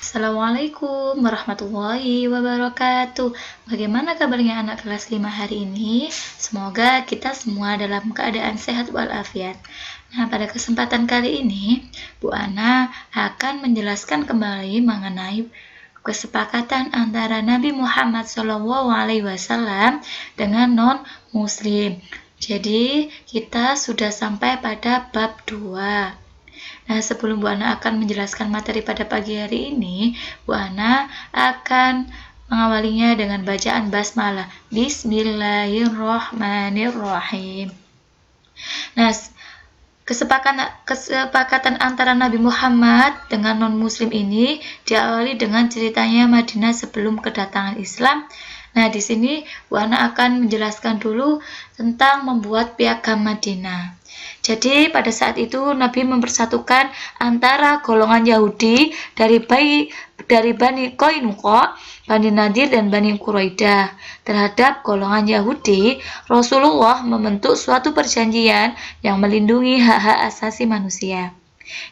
Assalamualaikum warahmatullahi wabarakatuh. Bagaimana kabarnya anak kelas 5 hari ini? Semoga kita semua dalam keadaan sehat walafiat. Nah, pada kesempatan kali ini, Bu Ana akan menjelaskan kembali mengenai kesepakatan antara Nabi Muhammad SAW dengan non-muslim. Jadi, kita sudah sampai pada bab 2. Nah, sebelum Bu Ana akan menjelaskan materi pada pagi hari ini, Bu Ana akan mengawalinya dengan bacaan basmalah. Bismillahirrahmanirrahim. Nah, kesepakatan antara Nabi Muhammad dengan non-muslim ini diawali dengan ceritanya Madinah sebelum kedatangan Islam. Nah, di sini Bu Ana akan menjelaskan dulu tentang membuat piagam Madinah. Jadi pada saat itu Nabi mempersatukan antara golongan Yahudi dari Bani Qainuqa, Bani Nadir dan Bani Quraidah. Terhadap golongan Yahudi, Rasulullah membentuk suatu perjanjian yang melindungi hak-hak asasi manusia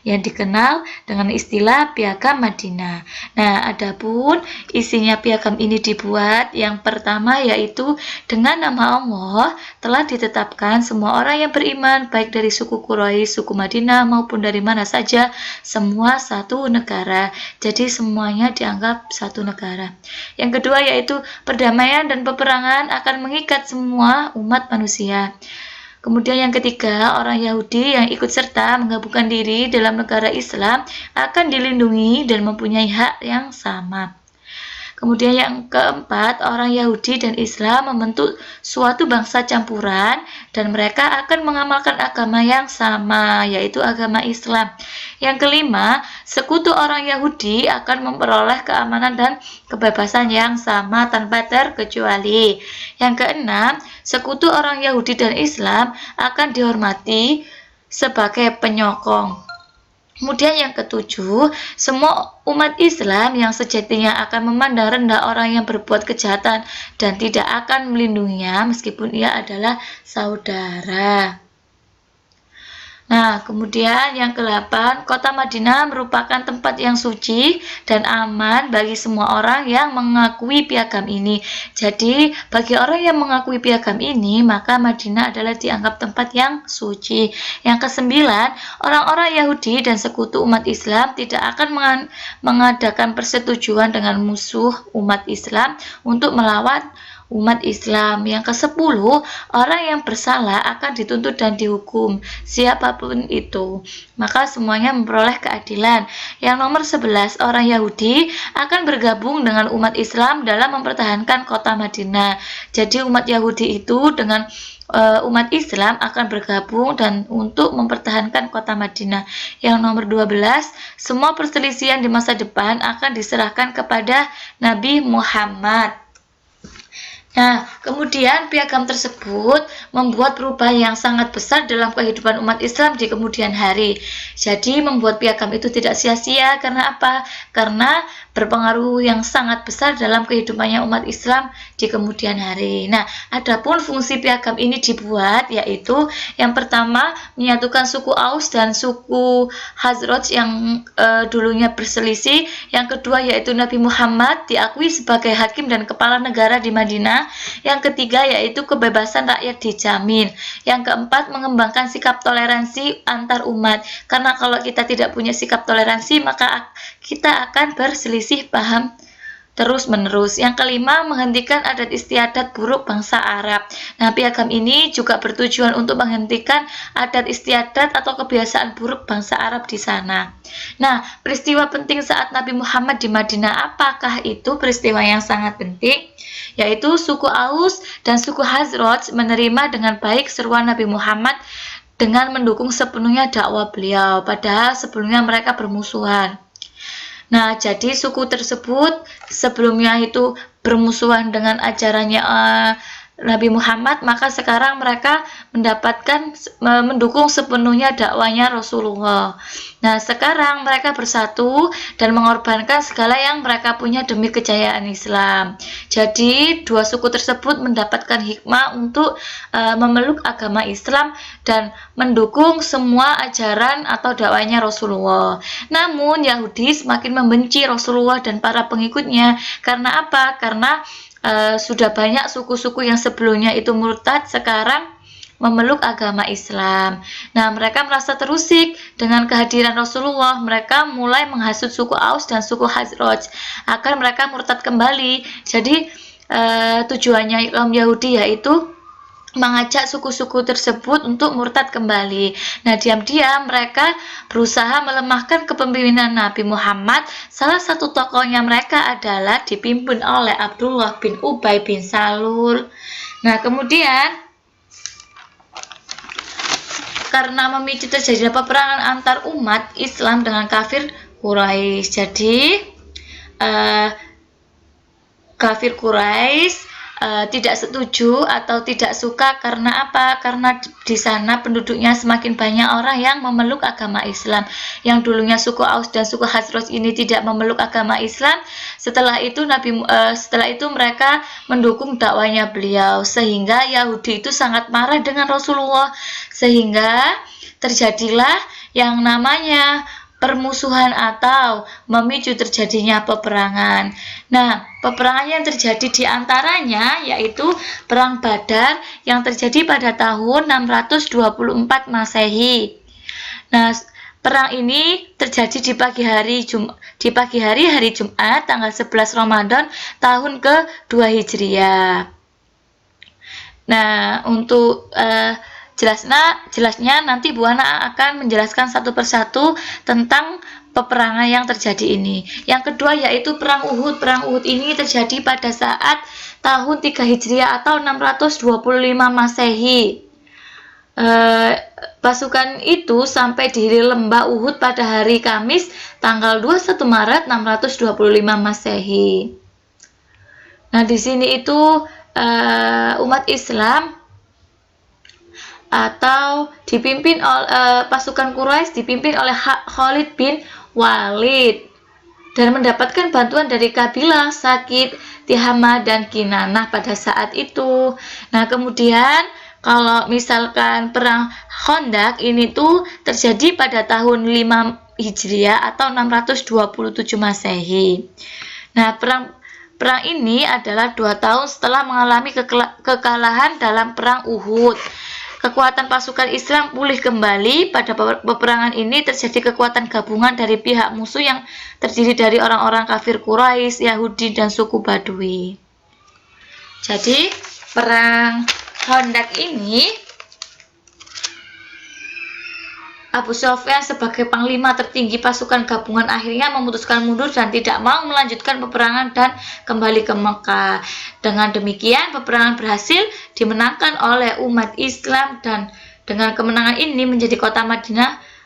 yang dikenal dengan istilah piagam Madinah. Nah, adapun isinya piagam ini dibuat, yang pertama yaitu dengan nama Allah telah ditetapkan semua orang yang beriman baik dari suku Quraisy, suku Madinah maupun dari mana saja, semua satu negara. Jadi semuanya dianggap satu negara. Yang kedua yaitu perdamaian dan peperangan akan mengikat semua umat manusia. Kemudian yang ketiga, orang Yahudi yang ikut serta menggabungkan diri dalam negara Islam akan dilindungi dan mempunyai hak yang sama. Kemudian yang keempat, orang Yahudi dan Islam membentuk suatu bangsa campuran dan mereka akan mengamalkan agama yang sama, yaitu agama Islam. Yang kelima, sekutu orang Yahudi akan memperoleh keamanan dan kebebasan yang sama tanpa terkecuali. Yang keenam, sekutu orang Yahudi dan Islam akan dihormati sebagai penyokong. Kemudian yang ketujuh, semua umat Islam yang sejatinya akan memandang rendah orang yang berbuat kejahatan dan tidak akan melindunginya meskipun ia adalah saudara. Nah, kemudian yang ke-8, kota Madinah merupakan tempat yang suci dan aman bagi semua orang yang mengakui piagam ini. Jadi, bagi orang yang mengakui piagam ini, maka Madinah adalah dianggap tempat yang suci. Yang ke-9, orang-orang Yahudi dan sekutu umat Islam tidak akan mengadakan persetujuan dengan musuh umat Islam untuk melawan umat Islam. Yang ke-10, orang yang bersalah akan dituntut dan dihukum, siapapun itu, maka semuanya memperoleh keadilan. Yang nomor 11, orang Yahudi akan bergabung dengan umat Islam dalam mempertahankan kota Madinah. Jadi umat Yahudi itu dengan umat Islam akan bergabung dan untuk mempertahankan kota Madinah. Yang nomor 12, semua perselisihan di masa depan akan diserahkan kepada Nabi Muhammad. Nah, kemudian piagam tersebut membuat perubahan yang sangat besar dalam kehidupan umat Islam di kemudian hari. Jadi, membuat piagam itu tidak sia-sia. Karena apa? Karena berpengaruh yang sangat besar dalam kehidupannya umat Islam di kemudian hari. Nah, adapun fungsi piagam ini dibuat yaitu yang pertama menyatukan suku Aus dan suku Khazraj yang dulunya berselisih. Yang kedua yaitu Nabi Muhammad diakui sebagai hakim dan kepala negara di Madinah. Yang ketiga yaitu kebebasan rakyat dijamin. Yang keempat mengembangkan sikap toleransi antar umat. Karena kalau kita tidak punya sikap toleransi maka kita akan berselisih paham terus-menerus. Yang kelima, menghentikan adat istiadat buruk bangsa Arab. Nah, piagam ini juga bertujuan untuk menghentikan adat istiadat atau kebiasaan buruk bangsa Arab di sana. Nah, peristiwa penting saat Nabi Muhammad di Madinah, apakah itu peristiwa yang sangat penting? Yaitu suku Aus dan suku Khazraj menerima dengan baik seruan Nabi Muhammad dengan mendukung sepenuhnya dakwah beliau, padahal sebelumnya mereka bermusuhan. Nah, jadi suku tersebut sebelumnya itu bermusuhan dengan ajarannya Nabi Muhammad, maka sekarang mereka mendukung sepenuhnya dakwanya Rasulullah. Nah, sekarang mereka bersatu dan mengorbankan segala yang mereka punya demi kejayaan Islam. Jadi, dua suku tersebut mendapatkan hikmah untuk memeluk agama Islam dan mendukung semua ajaran atau dakwanya Rasulullah. Namun, Yahudi semakin membenci Rasulullah dan para pengikutnya. Karena apa? Karena sudah banyak suku-suku yang sebelumnya itu murtad sekarang memeluk agama Islam. Nah, mereka merasa terusik dengan kehadiran Rasulullah. Mereka mulai menghasut suku Aus dan suku Khazraj agar mereka murtad kembali. Jadi tujuannya kaum Yahudi yaitu mengajak suku-suku tersebut untuk murtad kembali. Nah, diam-diam mereka berusaha melemahkan kepemimpinan Nabi Muhammad. Salah satu tokohnya mereka adalah dipimpin oleh Abdullah bin Ubay bin Salul. Nah, kemudian karena memicu terjadinya peperangan antar umat Islam dengan kafir Quraisy. Jadi kafir Quraisy tidak setuju atau tidak suka. Karena apa? Karena di sana penduduknya semakin banyak orang yang memeluk agama Islam. Yang dulunya suku Aus dan suku Khazraj ini tidak memeluk agama Islam, setelah itu mereka mendukung dakwanya beliau, sehingga Yahudi itu sangat marah dengan Rasulullah, sehingga terjadilah yang namanya permusuhan atau memicu terjadinya peperangan. Nah, peperangan yang terjadi di antaranya yaitu Perang Badar yang terjadi pada tahun 624 Masehi. Nah, perang ini terjadi di pagi hari hari Jumat tanggal 11 Ramadan tahun ke-2 Hijriah. Nah, untuk jelasnya nanti Bu Ana akan menjelaskan satu persatu tentang peperangan yang terjadi ini. Yang kedua yaitu Perang Uhud. Perang Uhud ini terjadi pada saat tahun 3 Hijriah atau 625 Masehi. Pasukan itu sampai di lembah Uhud pada hari Kamis tanggal 21 Maret 625 Masehi. Nah, di sini itu umat Islam atau dipimpin oleh pasukan Quraisy dipimpin oleh Khalid bin Walid dan mendapatkan bantuan dari kabilah Sakif, Tihama dan Kinanah pada saat itu. Nah, kemudian kalau misalkan perang Khandaq ini tuh terjadi pada tahun 5 Hijriah atau 627 Masehi. Nah, perang ini adalah 2 tahun setelah mengalami kekalahan dalam perang Uhud. Kekuatan pasukan Islam pulih kembali. Pada peperangan ini terjadi kekuatan gabungan dari pihak musuh yang terdiri dari orang-orang kafir Quraisy, Yahudi, dan suku Badui. Jadi, perang Khandaq ini Abu Sufyan sebagai panglima tertinggi pasukan gabungan akhirnya memutuskan mundur dan tidak mau melanjutkan peperangan dan kembali ke Mekah. Dengan demikian, peperangan berhasil dimenangkan oleh umat Islam dan dengan kemenangan ini menjadi kota Madinah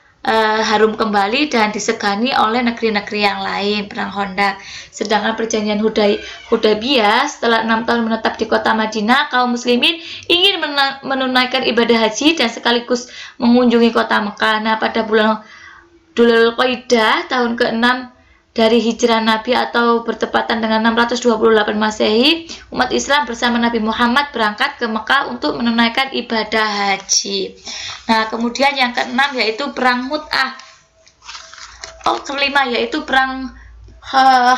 harum kembali dan disegani oleh negeri-negeri yang lain. Perang Khandaq. Sedangkan perjanjian Hudaybiyah setelah 6 tahun menetap di kota Madinah, kaum muslimin ingin menunaikan ibadah haji dan sekaligus mengunjungi kota Mekah. Nah, pada bulan Dzulqa'dah tahun ke-6 dari hijrah Nabi atau bertepatan dengan 628 Masehi, umat Islam bersama Nabi Muhammad berangkat ke Mekah untuk menunaikan ibadah haji. Nah, kemudian yang keenam yaitu perang Mut'ah. Kelima yaitu perang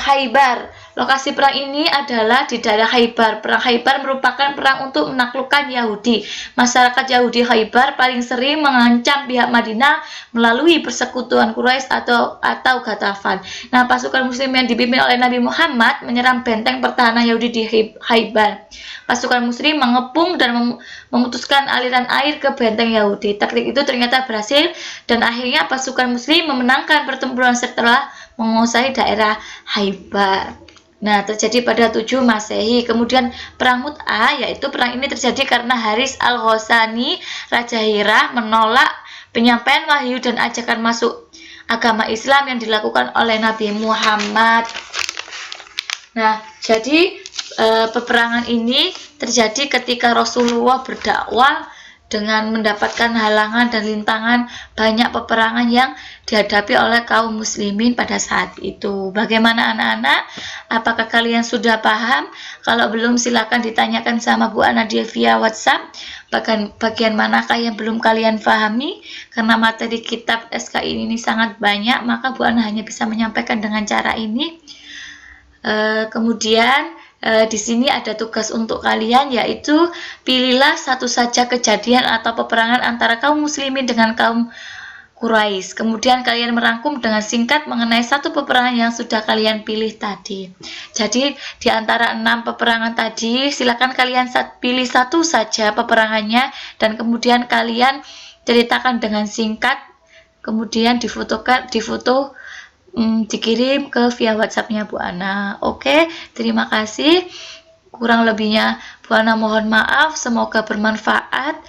Khaybar. Lokasi perang ini adalah di daerah Khaybar. Perang Khaybar merupakan perang untuk menaklukkan Yahudi. Masyarakat Yahudi Khaybar paling sering mengancam pihak Madinah melalui persekutuan Quraisy atau Ghatafan. Nah, pasukan muslim yang dipimpin oleh Nabi Muhammad menyerang benteng pertahanan Yahudi di Khaybar. Pasukan muslim mengepung dan memutuskan aliran air ke benteng Yahudi. Taktik itu ternyata berhasil dan akhirnya pasukan muslim memenangkan pertempuran setelah menguasai daerah Khaybar. Nah, terjadi pada 7 Masehi. Kemudian perang Mut'ah, yaitu perang ini terjadi karena Haris Al-Ghasani, Raja Hirah, menolak penyampaian wahyu dan ajakan masuk agama Islam yang dilakukan oleh Nabi Muhammad. Nah, jadi peperangan ini terjadi ketika Rasulullah berdakwah dengan mendapatkan halangan dan rintangan banyak peperangan yang dihadapi oleh kaum muslimin pada saat itu. Bagaimana anak-anak? Apakah kalian sudah paham? Kalau belum, silakan ditanyakan sama Bu Ana via WhatsApp. Bagian manakah yang belum kalian pahami? Karena materi kitab SKI ini sangat banyak, maka Bu Ana hanya bisa menyampaikan dengan cara ini. Kemudian di sini ada tugas untuk kalian, yaitu pilihlah satu saja kejadian atau peperangan antara kaum muslimin dengan kaum Quraisy. Kemudian kalian merangkum dengan singkat mengenai satu peperangan yang sudah kalian pilih tadi. Jadi di antara 6 peperangan tadi, silakan kalian pilih satu saja peperangannya dan kemudian kalian ceritakan dengan singkat, kemudian dikirim ke via WhatsApp-nya Bu Ana. Oke, terima kasih. Kurang lebihnya Bu Ana mohon maaf, semoga bermanfaat.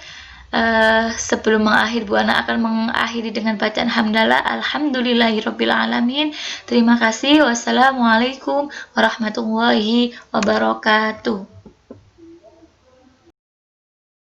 Sebelum mengakhiri, Bu Ana akan mengakhiri dengan bacaan hamdalah. Alhamdulillahirabbil alamin. Terima kasih. Wassalamualaikum warahmatullahi wabarakatuh.